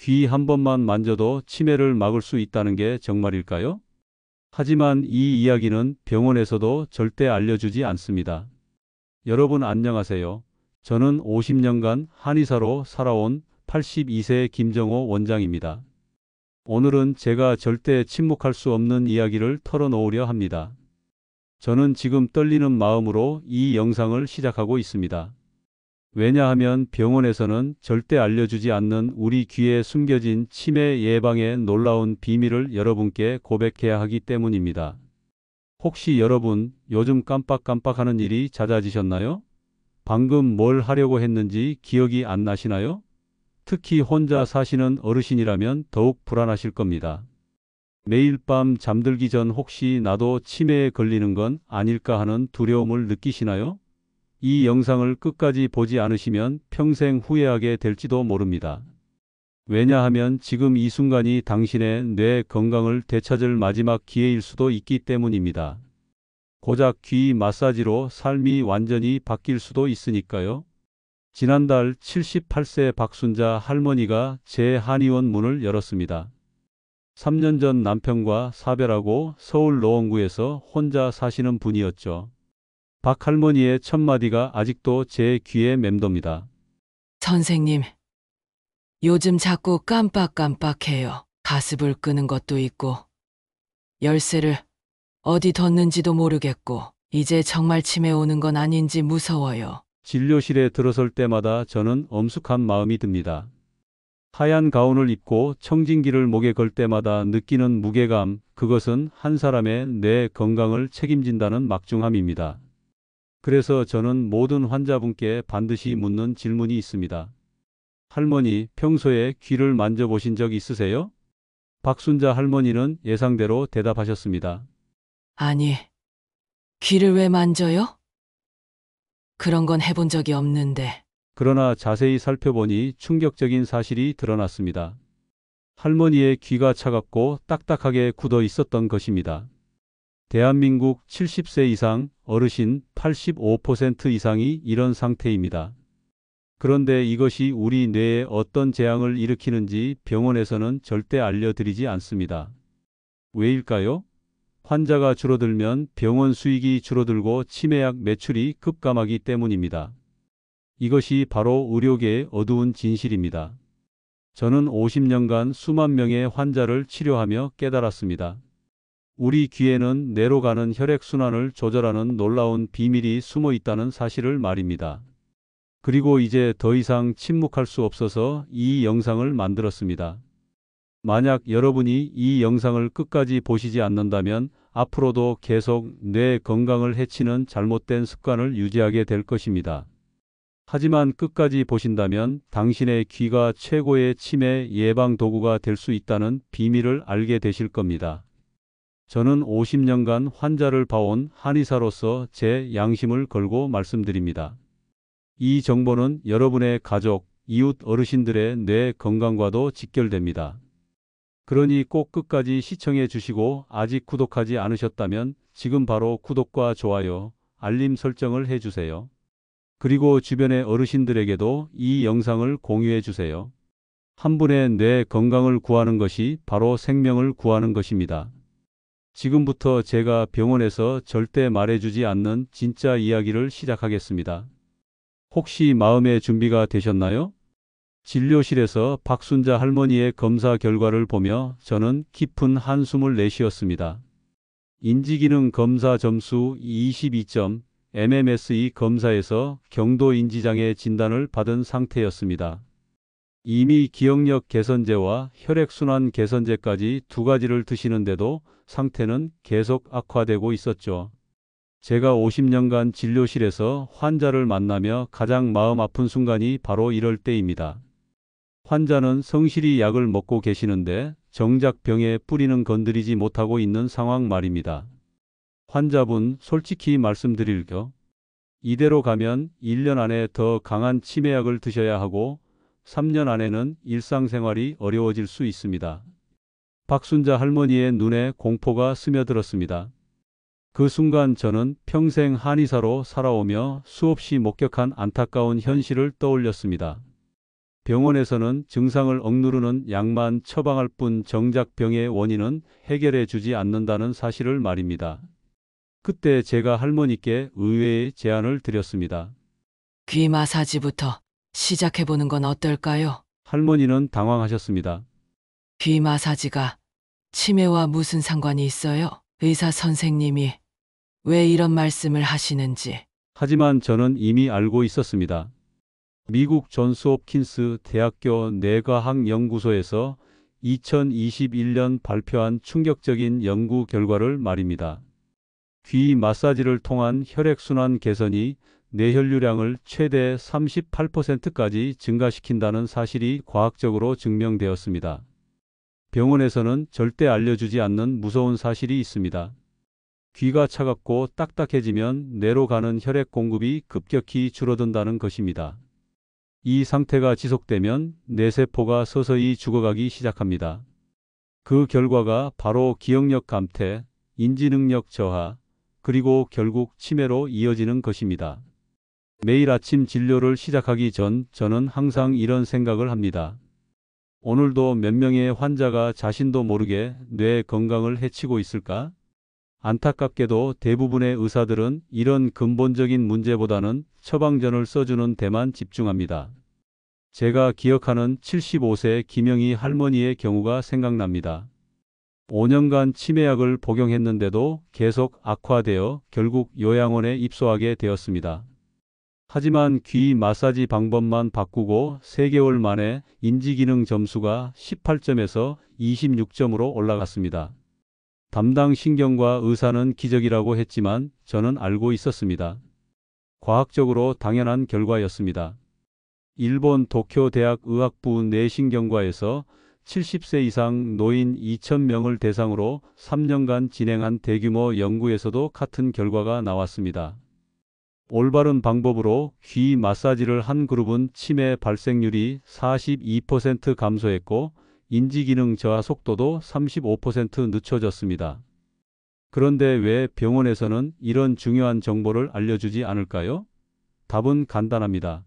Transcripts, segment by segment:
귀 한 번만 만져도 치매를 막을 수 있다는 게 정말일까요? 하지만 이 이야기는 병원에서도 절대 알려주지 않습니다. 여러분 안녕하세요. 저는 50년간 한의사로 살아온 82세 김정호 원장입니다. 오늘은 제가 절대 침묵할 수 없는 이야기를 털어놓으려 합니다. 저는 지금 떨리는 마음으로 이 영상을 시작하고 있습니다. 왜냐하면 병원에서는 절대 알려주지 않는 우리 귀에 숨겨진 치매 예방의 놀라운 비밀을 여러분께 고백해야 하기 때문입니다. 혹시 여러분 요즘 깜빡깜빡하는 일이 잦아지셨나요? 방금 뭘 하려고 했는지 기억이 안 나시나요? 특히 혼자 사시는 어르신이라면 더욱 불안하실 겁니다. 매일 밤 잠들기 전 혹시 나도 치매에 걸리는 건 아닐까 하는 두려움을 느끼시나요? 이 영상을 끝까지 보지 않으시면 평생 후회하게 될지도 모릅니다. 왜냐하면 지금 이 순간이 당신의 뇌 건강을 되찾을 마지막 기회일 수도 있기 때문입니다. 고작 귀 마사지로 삶이 완전히 바뀔 수도 있으니까요. 지난달 78세 박순자 할머니가 제 한의원 문을 열었습니다. 3년 전 남편과 사별하고 서울 노원구에서 혼자 사시는 분이었죠. 박 할머니의 첫마디가 아직도 제 귀에 맴돕니다. 선생님, 요즘 자꾸 깜빡깜빡해요. 가습을 끄는 것도 있고, 열쇠를 어디 뒀는지도 모르겠고, 이제 정말 치매 오는 건 아닌지 무서워요. 진료실에 들어설 때마다 저는 엄숙한 마음이 듭니다. 하얀 가운을 입고 청진기를 목에 걸 때마다 느끼는 무게감, 그것은 한 사람의 뇌 건강을 책임진다는 막중함입니다. 그래서 저는 모든 환자분께 반드시 묻는 질문이 있습니다. 할머니, 평소에 귀를 만져보신 적 있으세요? 박순자 할머니는 예상대로 대답하셨습니다. 아니, 귀를 왜 만져요? 그런 건 해본 적이 없는데. 그러나 자세히 살펴보니 충격적인 사실이 드러났습니다. 할머니의 귀가 차갑고 딱딱하게 굳어 있었던 것입니다. 대한민국 70세 이상 어르신 85% 이상이 이런 상태입니다. 그런데 이것이 우리 뇌에 어떤 재앙을 일으키는지 병원에서는 절대 알려드리지 않습니다. 왜일까요? 환자가 줄어들면 병원 수익이 줄어들고 치매약 매출이 급감하기 때문입니다. 이것이 바로 의료계의 어두운 진실입니다. 저는 50년간 수만 명의 환자를 치료하며 깨달았습니다. 우리 귀에는 뇌로 가는 혈액순환을 조절하는 놀라운 비밀이 숨어 있다는 사실을 말입니다. 그리고 이제 더 이상 침묵할 수 없어서 이 영상을 만들었습니다. 만약 여러분이 이 영상을 끝까지 보시지 않는다면 앞으로도 계속 뇌 건강을 해치는 잘못된 습관을 유지하게 될 것입니다. 하지만 끝까지 보신다면 당신의 귀가 최고의 치매 예방 도구가 될 수 있다는 비밀을 알게 되실 겁니다. 저는 50년간 환자를 봐온 한의사로서 제 양심을 걸고 말씀드립니다. 이 정보는 여러분의 가족, 이웃 어르신들의 뇌 건강과도 직결됩니다. 그러니 꼭 끝까지 시청해 주시고 아직 구독하지 않으셨다면 지금 바로 구독과 좋아요, 알림 설정을 해주세요. 그리고 주변의 어르신들에게도 이 영상을 공유해 주세요. 한 분의 뇌 건강을 구하는 것이 바로 생명을 구하는 것입니다. 지금부터 제가 병원에서 절대 말해주지 않는 진짜 이야기를 시작하겠습니다. 혹시 마음의 준비가 되셨나요? 진료실에서 박순자 할머니의 검사 결과를 보며 저는 깊은 한숨을 내쉬었습니다. 인지기능 검사 점수 22점, MMSE 검사에서 경도 인지장애 진단을 받은 상태였습니다. 이미 기억력 개선제와 혈액순환 개선제까지 두 가지를 드시는데도 상태는 계속 악화되고 있었죠. 제가 50년간 진료실에서 환자를 만나며 가장 마음 아픈 순간이 바로 이럴 때입니다. 환자는 성실히 약을 먹고 계시는데 정작 병에 뿌리는 건드리지 못하고 있는 상황 말입니다. 환자분, 솔직히 말씀드릴게요. 이대로 가면 1년 안에 더 강한 치매약을 드셔야 하고 3년 안에는 일상생활이 어려워질 수 있습니다. 박순자 할머니의 눈에 공포가 스며들었습니다. 그 순간 저는 평생 한의사로 살아오며 수없이 목격한 안타까운 현실을 떠올렸습니다. 병원에서는 증상을 억누르는 약만 처방할 뿐 정작 병의 원인은 해결해 주지 않는다는 사실을 말입니다. 그때 제가 할머니께 의외의 제안을 드렸습니다. 귀 마사지부터 시작해보는 건 어떨까요? 할머니는 당황하셨습니다. 귀 마사지가 치매와 무슨 상관이 있어요? 의사 선생님이 왜 이런 말씀을 하시는지. 하지만 저는 이미 알고 있었습니다. 미국 존스홉킨스 대학교 뇌과학연구소에서 2021년 발표한 충격적인 연구 결과를 말입니다. 귀 마사지를 통한 혈액순환 개선이 뇌혈류량을 최대 38%까지 증가시킨다는 사실이 과학적으로 증명되었습니다. 병원에서는 절대 알려주지 않는 무서운 사실이 있습니다. 귀가 차갑고 딱딱해지면 뇌로 가는 혈액 공급이 급격히 줄어든다는 것입니다. 이 상태가 지속되면 뇌세포가 서서히 죽어가기 시작합니다. 그 결과가 바로 기억력 감퇴, 인지능력 저하, 그리고 결국 치매로 이어지는 것입니다. 매일 아침 진료를 시작하기 전 저는 항상 이런 생각을 합니다. 오늘도 몇 명의 환자가 자신도 모르게 뇌 건강을 해치고 있을까? 안타깝게도 대부분의 의사들은 이런 근본적인 문제보다는 처방전을 써주는 데만 집중합니다. 제가 기억하는 75세 김영희 할머니의 경우가 생각납니다. 5년간 치매약을 복용했는데도 계속 악화되어 결국 요양원에 입소하게 되었습니다. 하지만 귀 마사지 방법만 바꾸고 3개월 만에 인지기능 점수가 18점에서 26점으로 올라갔습니다. 담당 신경과 의사는 기적이라고 했지만 저는 알고 있었습니다. 과학적으로 당연한 결과였습니다. 일본 도쿄대학 의학부 뇌신경과에서 70세 이상 노인 2,000명을 대상으로 3년간 진행한 대규모 연구에서도 같은 결과가 나왔습니다. 올바른 방법으로 귀 마사지를 한 그룹은 치매 발생률이 42% 감소했고 인지기능 저하 속도도 35% 늦춰졌습니다. 그런데 왜 병원에서는 이런 중요한 정보를 알려주지 않을까요? 답은 간단합니다.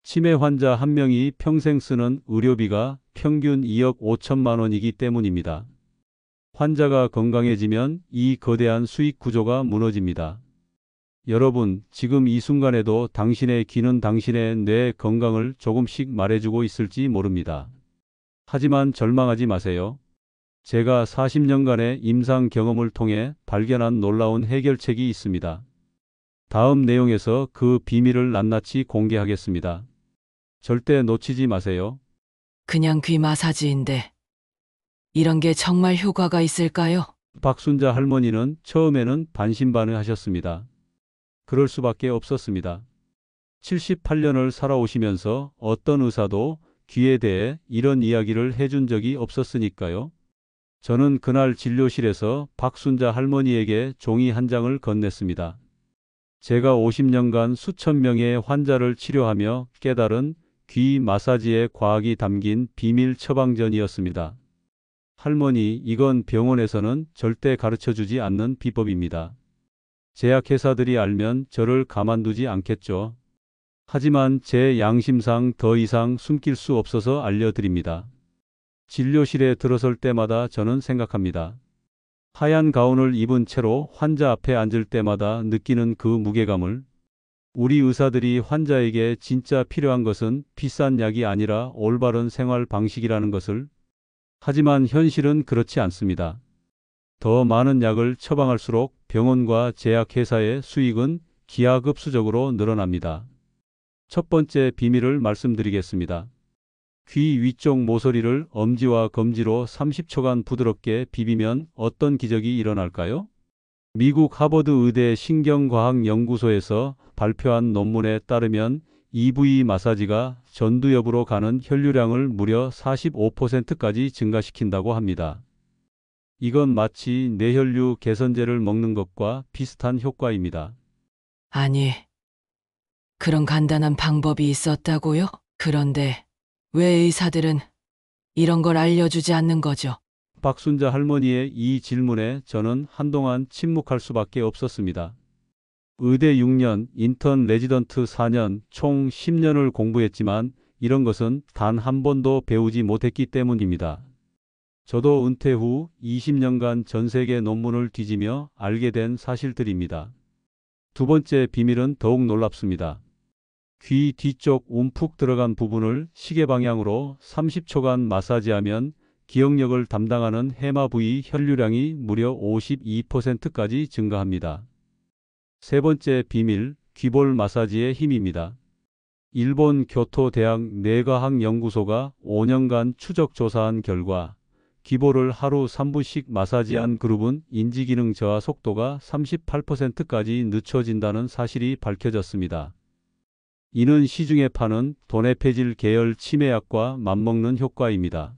치매 환자 한 명이 평생 쓰는 의료비가 평균 2억 5천만 원이기 때문입니다. 환자가 건강해지면 이 거대한 수익 구조가 무너집니다. 여러분, 지금 이 순간에도 당신의 귀는 당신의 뇌 건강을 조금씩 말해주고 있을지 모릅니다. 하지만 절망하지 마세요. 제가 40년간의 임상 경험을 통해 발견한 놀라운 해결책이 있습니다. 다음 내용에서 그 비밀을 낱낱이 공개하겠습니다. 절대 놓치지 마세요. 그냥 귀 마사지인데 이런 게 정말 효과가 있을까요? 박순자 할머니는 처음에는 반신반의하셨습니다. 그럴 수밖에 없었습니다. 78년을 살아오시면서 어떤 의사도 귀에 대해 이런 이야기를 해준 적이 없었으니까요. 저는 그날 진료실에서 박순자 할머니에게 종이 한 장을 건넸습니다. 제가 50년간 수천 명의 환자를 치료하며 깨달은 귀 마사지의 과학이 담긴 비밀 처방전이었습니다. 할머니, 이건 병원에서는 절대 가르쳐주지 않는 비법입니다. 제약회사들이 알면 저를 가만두지 않겠죠. 하지만 제 양심상 더 이상 숨길 수 없어서 알려드립니다. 진료실에 들어설 때마다 저는 생각합니다. 하얀 가운을 입은 채로 환자 앞에 앉을 때마다 느끼는 그 무게감을. 우리 의사들이 환자에게 진짜 필요한 것은 비싼 약이 아니라 올바른 생활 방식이라는 것을. 하지만 현실은 그렇지 않습니다. 더 많은 약을 처방할수록 병원과 제약회사의 수익은 기하급수적으로 늘어납니다. 첫 번째 비밀을 말씀드리겠습니다. 귀 위쪽 모서리를 엄지와 검지로 30초간 부드럽게 비비면 어떤 기적이 일어날까요? 미국 하버드 의대 신경과학연구소에서 발표한 논문에 따르면 EV 마사지가 전두엽으로 가는 혈류량을 무려 45%까지 증가시킨다고 합니다. 이건 마치 뇌혈류 개선제를 먹는 것과 비슷한 효과입니다. 아니, 그런 간단한 방법이 있었다고요? 그런데 왜 의사들은 이런 걸 알려주지 않는 거죠? 박순자 할머니의 이 질문에 저는 한동안 침묵할 수밖에 없었습니다. 의대 6년, 인턴 레지던트 4년, 총 10년을 공부했지만 이런 것은 단 한 번도 배우지 못했기 때문입니다. 저도 은퇴 후 20년간 전 세계 논문을 뒤지며 알게 된 사실들입니다. 두 번째 비밀은 더욱 놀랍습니다. 귀 뒤쪽 움푹 들어간 부분을 시계 방향으로 30초간 마사지하면 기억력을 담당하는 해마 부위 혈류량이 무려 52%까지 증가합니다. 세 번째 비밀, 귀볼 마사지의 힘입니다. 일본 교토대학 뇌과학연구소가 5년간 추적 조사한 결과 귀볼을 하루 3분씩 마사지한 그룹은 인지기능 저하 속도가 38%까지 늦춰진다는 사실이 밝혀졌습니다. 이는 시중에 파는 도네페질 계열 치매약과 맞먹는 효과입니다.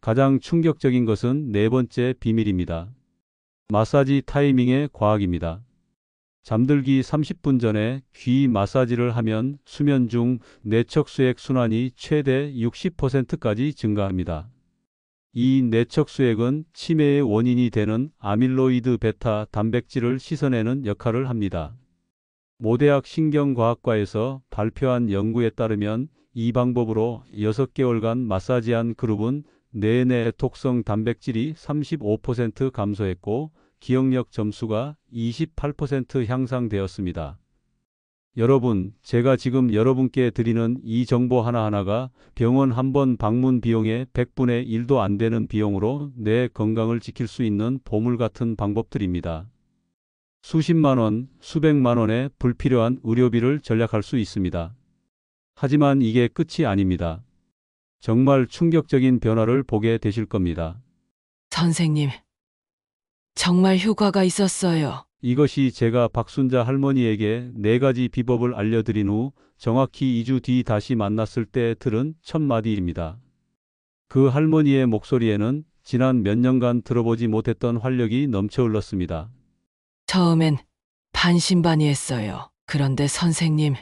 가장 충격적인 것은 네 번째 비밀입니다. 마사지 타이밍의 과학입니다. 잠들기 30분 전에 귀 마사지를 하면 수면 중 뇌척수액 순환이 최대 60%까지 증가합니다. 이 뇌척수액은 치매의 원인이 되는 아밀로이드 베타 단백질을 씻어내는 역할을 합니다. 모대학 신경과학과에서 발표한 연구에 따르면 이 방법으로 6개월간 마사지한 그룹은 뇌내 독성 단백질이 35% 감소했고 기억력 점수가 28% 향상되었습니다. 여러분, 제가 지금 여러분께 드리는 이 정보 하나하나가 병원 한 번 방문 비용의 100분의 1도 안 되는 비용으로 뇌 건강을 지킬 수 있는 보물 같은 방법들입니다. 수십만 원, 수백만 원의 불필요한 의료비를 절약할 수 있습니다. 하지만 이게 끝이 아닙니다. 정말 충격적인 변화를 보게 되실 겁니다. 선생님, 정말 효과가 있었어요. 이것이 제가 박순자 할머니에게 4가지 비법을 알려드린 후 정확히 2주 뒤 다시 만났을 때 들은 첫 마디입니다. 그 할머니의 목소리에는 지난 몇 년간 들어보지 못했던 활력이 넘쳐 흘렀습니다. 처음엔 반신반의했어요. 그런데 선생님,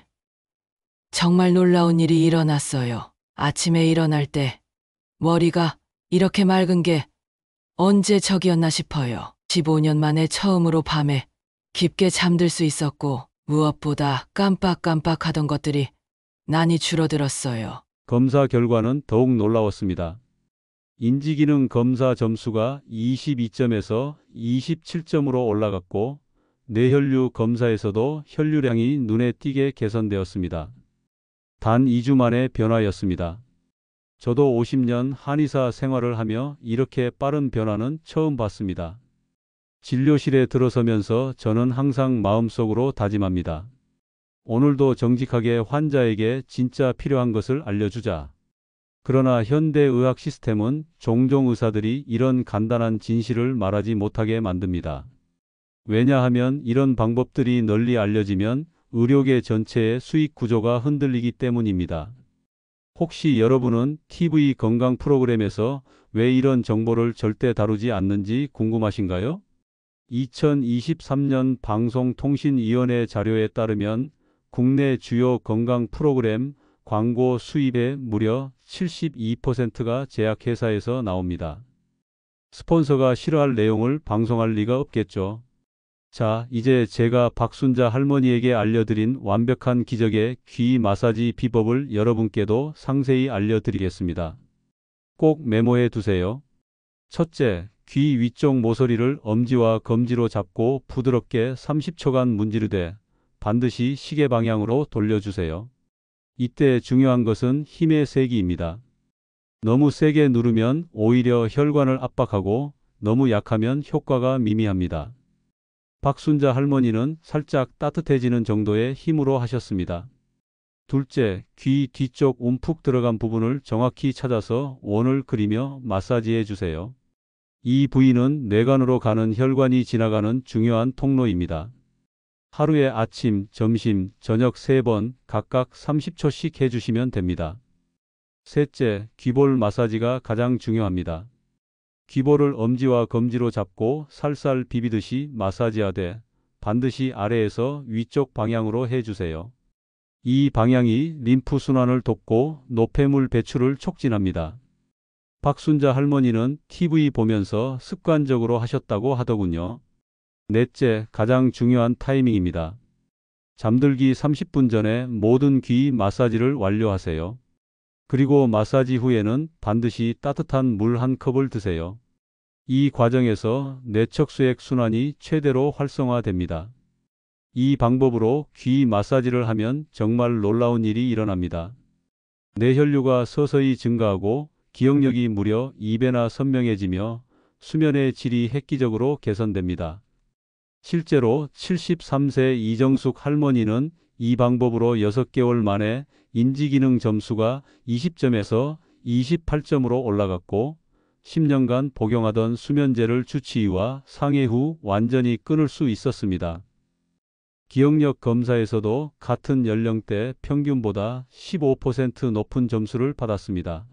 정말 놀라운 일이 일어났어요. 아침에 일어날 때 머리가 이렇게 맑은 게 언제 적이었나 싶어요. 15년 만에 처음으로 밤에 깊게 잠들 수 있었고 무엇보다 깜빡깜빡하던 것들이 많이 줄어들었어요. 검사 결과는 더욱 놀라웠습니다. 인지기능 검사 점수가 22점에서 27점으로 올라갔고 뇌혈류 검사에서도 혈류량이 눈에 띄게 개선되었습니다. 단 2주 만의 변화였습니다. 저도 50년 한의사 생활을 하며 이렇게 빠른 변화는 처음 봤습니다. 진료실에 들어서면서 저는 항상 마음속으로 다짐합니다. 오늘도 정직하게 환자에게 진짜 필요한 것을 알려주자. 그러나 현대의학 시스템은 종종 의사들이 이런 간단한 진실을 말하지 못하게 만듭니다. 왜냐하면 이런 방법들이 널리 알려지면 의료계 전체의 수익 구조가 흔들리기 때문입니다. 혹시 여러분은 TV 건강 프로그램에서 왜 이런 정보를 절대 다루지 않는지 궁금하신가요? 2023년 방송통신위원회 자료에 따르면 국내 주요 건강 프로그램 광고 수입의 무려 72%가 제약회사에서 나옵니다. 스폰서가 싫어할 내용을 방송할 리가 없겠죠. 자, 이제 제가 박순자 할머니에게 알려드린 완벽한 기적의 귀 마사지 비법을 여러분께도 상세히 알려드리겠습니다. 꼭 메모해 두세요. 첫째, 귀 위쪽 모서리를 엄지와 검지로 잡고 부드럽게 30초간 문지르되 반드시 시계 방향으로 돌려주세요. 이때 중요한 것은 힘의 세기입니다. 너무 세게 누르면 오히려 혈관을 압박하고 너무 약하면 효과가 미미합니다. 박순자 할머니는 살짝 따뜻해지는 정도의 힘으로 하셨습니다. 둘째, 귀 뒤쪽 움푹 들어간 부분을 정확히 찾아서 원을 그리며 마사지해 주세요. 이 부위는 뇌관으로 가는 혈관이 지나가는 중요한 통로입니다. 하루에 아침, 점심, 저녁 3번 각각 30초씩 해주시면 됩니다. 셋째, 귀볼 마사지가 가장 중요합니다. 귀볼을 엄지와 검지로 잡고 살살 비비듯이 마사지하되 반드시 아래에서 위쪽 방향으로 해주세요. 이 방향이 림프 순환을 돕고 노폐물 배출을 촉진합니다. 박순자 할머니는 TV 보면서 습관적으로 하셨다고 하더군요. 넷째, 가장 중요한 타이밍입니다. 잠들기 30분 전에 모든 귀 마사지를 완료하세요. 그리고 마사지 후에는 반드시 따뜻한 물 한 컵을 드세요. 이 과정에서 내척수액 순환이 최대로 활성화됩니다. 이 방법으로 귀 마사지를 하면 정말 놀라운 일이 일어납니다. 뇌혈류가 서서히 증가하고 기억력이 무려 2배나 선명해지며 수면의 질이 획기적으로 개선됩니다. 실제로 73세 이정숙 할머니는 이 방법으로 6개월 만에 인지기능 점수가 20점에서 28점으로 올라갔고 10년간 복용하던 수면제를 주치 의와 상해 후 완전히 끊을 수 있었습니다. 기억력 검사에서도 같은 연령대 평균보다 15% 높은 점수를 받았습니다.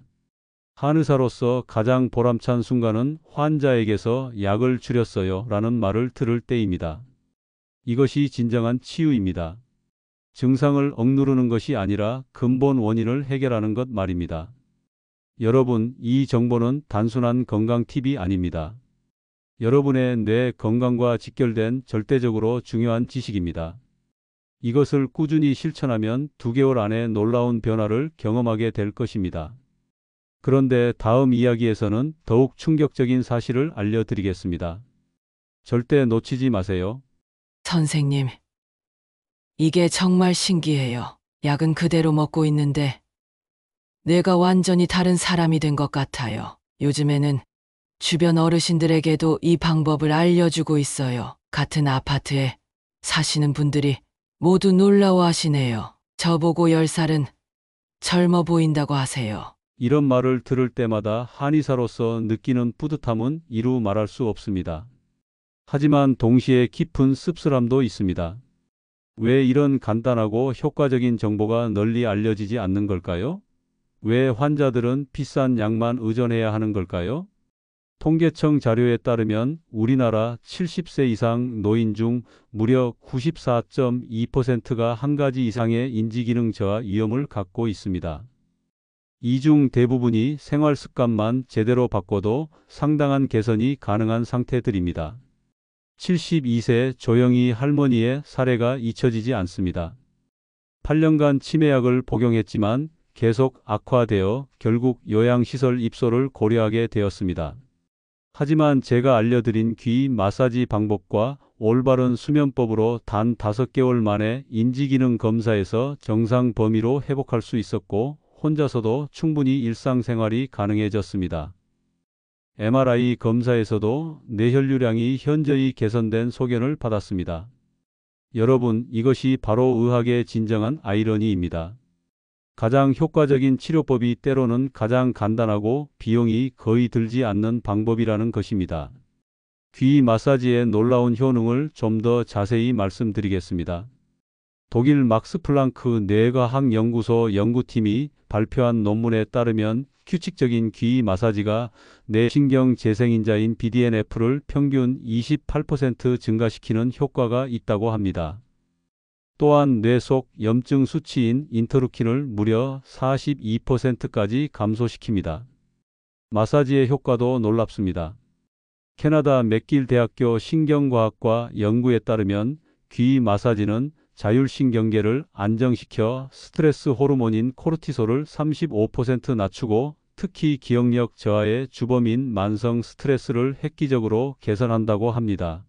한의사로서 가장 보람찬 순간은 환자에게서 약을 줄였어요 라는 말을 들을 때입니다. 이것이 진정한 치유입니다. 증상을 억누르는 것이 아니라 근본 원인을 해결하는 것 말입니다. 여러분, 이 정보는 단순한 건강 팁이 아닙니다. 여러분의 뇌 건강과 직결된 절대적으로 중요한 지식입니다. 이것을 꾸준히 실천하면 2개월 안에 놀라운 변화를 경험하게 될 것입니다. 그런데 다음 이야기에서는 더욱 충격적인 사실을 알려드리겠습니다. 절대 놓치지 마세요. 선생님, 이게 정말 신기해요. 약은 그대로 먹고 있는데 내가 완전히 다른 사람이 된 것 같아요. 요즘에는 주변 어르신들에게도 이 방법을 알려주고 있어요. 같은 아파트에 사시는 분들이 모두 놀라워하시네요. 저보고 10살은 젊어 보인다고 하세요. 이런 말을 들을 때마다 한의사로서 느끼는 뿌듯함은 이루 말할 수 없습니다. 하지만 동시에 깊은 씁쓸함도 있습니다. 왜 이런 간단하고 효과적인 정보가 널리 알려지지 않는 걸까요? 왜 환자들은 비싼 약만 의존해야 하는 걸까요? 통계청 자료에 따르면 우리나라 70세 이상 노인 중 무려 94.2%가 한 가지 이상의 인지기능 저하 위험을 갖고 있습니다. 이 중 대부분이 생활 습관만 제대로 바꿔도 상당한 개선이 가능한 상태들입니다. 72세 조영희 할머니의 사례가 잊혀지지 않습니다. 8년간 치매약을 복용했지만 계속 악화되어 결국 요양시설 입소를 고려하게 되었습니다. 하지만 제가 알려드린 귀 마사지 방법과 올바른 수면법으로 단 5개월 만에 인지기능 검사에서 정상 범위로 회복할 수 있었고 혼자서도 충분히 일상생활이 가능해졌습니다. MRI 검사에서도 뇌혈류량이 현저히 개선된 소견을 받았습니다. 여러분, 이것이 바로 의학의 진정한 아이러니입니다. 가장 효과적인 치료법이 때로는 가장 간단하고 비용이 거의 들지 않는 방법이라는 것입니다. 귀 마사지의 놀라운 효능을 좀 더 자세히 말씀드리겠습니다. 독일 막스 플랑크 뇌과학 연구소 연구팀이 발표한 논문에 따르면 규칙적인 귀 마사지가 뇌신경 재생인자인 BDNF를 평균 28% 증가시키는 효과가 있다고 합니다. 또한 뇌 속 염증 수치인 인터루킨을 무려 42%까지 감소시킵니다. 마사지의 효과도 놀랍습니다. 캐나다 맥길 대학교 신경과학과 연구에 따르면 귀 마사지는 자율신경계를 안정시켜 스트레스 호르몬인 코르티솔을 35% 낮추고 특히 기억력 저하의 주범인 만성 스트레스를 획기적으로 개선한다고 합니다.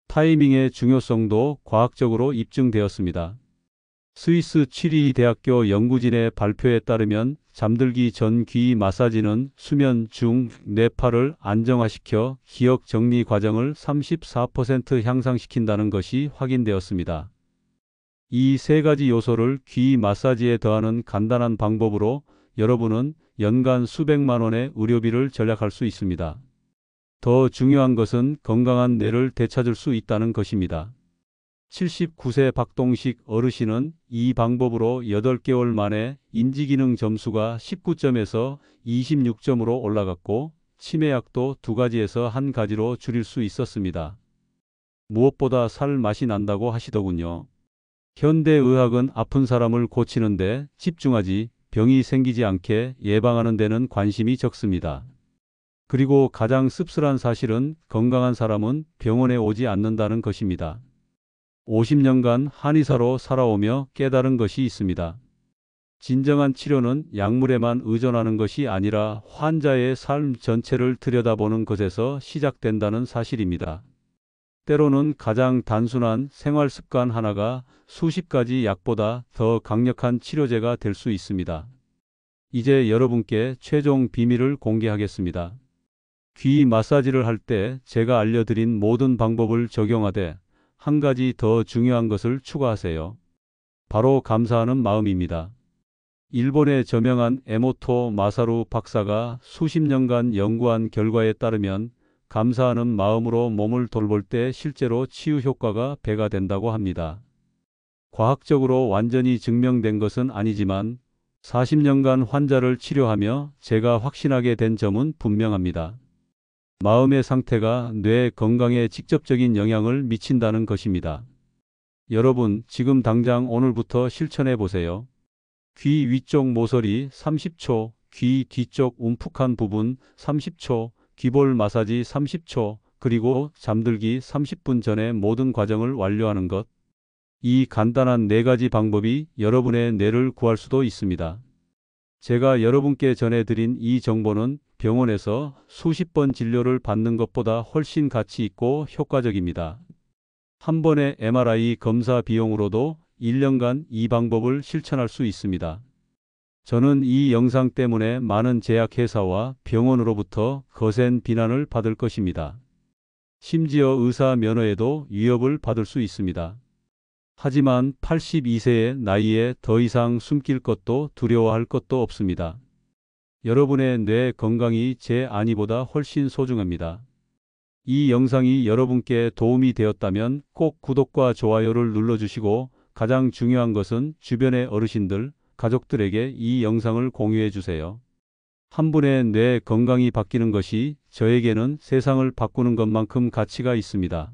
타이밍의 중요성도 과학적으로 입증되었습니다. 스위스 취리히 대학교 연구진의 발표에 따르면 잠들기 전 귀 마사지는 수면 중 뇌파를 안정화시켜 기억 정리 과정을 34% 향상시킨다는 것이 확인되었습니다. 이 3가지 요소를 귀 마사지에 더하는 간단한 방법으로 여러분은 연간 수백만 원의 의료비를 절약할 수 있습니다. 더 중요한 것은 건강한 뇌를 되찾을 수 있다는 것입니다. 79세 박동식 어르신은 이 방법으로 8개월 만에 인지기능 점수가 19점에서 26점으로 올라갔고 치매약도 2가지에서 1가지로 줄일 수 있었습니다. 무엇보다 살 맛이 난다고 하시더군요. 현대의학은 아픈 사람을 고치는 데 집중하지 병이 생기지 않게 예방하는 데는 관심이 적습니다. 그리고 가장 씁쓸한 사실은 건강한 사람은 병원에 오지 않는다는 것입니다. 50년간 한의사로 살아오며 깨달은 것이 있습니다. 진정한 치료는 약물에만 의존하는 것이 아니라 환자의 삶 전체를 들여다보는 것에서 시작된다는 사실입니다. 때로는 가장 단순한 생활 습관 하나가 수십 가지 약보다 더 강력한 치료제가 될 수 있습니다. 이제 여러분께 최종 비밀을 공개하겠습니다. 귀 마사지를 할 때 제가 알려드린 모든 방법을 적용하되 한 가지 더 중요한 것을 추가하세요. 바로 감사하는 마음입니다. 일본의 저명한 에모토 마사루 박사가 수십 년간 연구한 결과에 따르면 감사하는 마음으로 몸을 돌볼 때 실제로 치유 효과가 배가 된다고 합니다. 과학적으로 완전히 증명된 것은 아니지만 40년간 환자를 치료하며 제가 확신하게 된 점은 분명합니다. 마음의 상태가 뇌 건강에 직접적인 영향을 미친다는 것입니다. 여러분, 지금 당장 오늘부터 실천해 보세요. 귀 위쪽 모서리 30초, 귀 뒤쪽 움푹한 부분 30초, 귀볼 마사지 30초, 그리고 잠들기 30분 전에 모든 과정을 완료하는 것. 이 간단한 4가지 방법이 여러분의 뇌를 구할 수도 있습니다. 제가 여러분께 전해드린 이 정보는 병원에서 수십 번 진료를 받는 것보다 훨씬 가치 있고 효과적입니다. 한 번의 MRI 검사 비용으로도 1년간 이 방법을 실천할 수 있습니다. 저는 이 영상 때문에 많은 제약회사와 병원으로부터 거센 비난을 받을 것입니다. 심지어 의사 면허에도 위협을 받을 수 있습니다. 하지만 82세의 나이에 더 이상 숨길 것도 두려워할 것도 없습니다. 여러분의 뇌 건강이 제 안위보다 훨씬 소중합니다. 이 영상이 여러분께 도움이 되었다면 꼭 구독과 좋아요를 눌러주시고 가장 중요한 것은 주변의 어르신들, 가족들에게 이 영상을 공유해 주세요. 한 분의 뇌 건강이 바뀌는 것이 저에게는 세상을 바꾸는 것만큼 가치가 있습니다.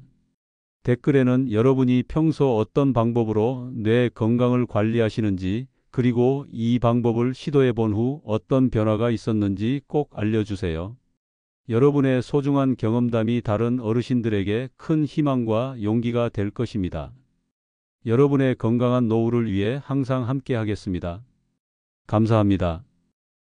댓글에는 여러분이 평소 어떤 방법으로 뇌 건강을 관리하시는지, 그리고 이 방법을 시도해 본 후 어떤 변화가 있었는지 꼭 알려주세요. 여러분의 소중한 경험담이 다른 어르신들에게 큰 희망과 용기가 될 것입니다. 여러분의 건강한 노후를 위해 항상 함께 하겠습니다. 감사합니다.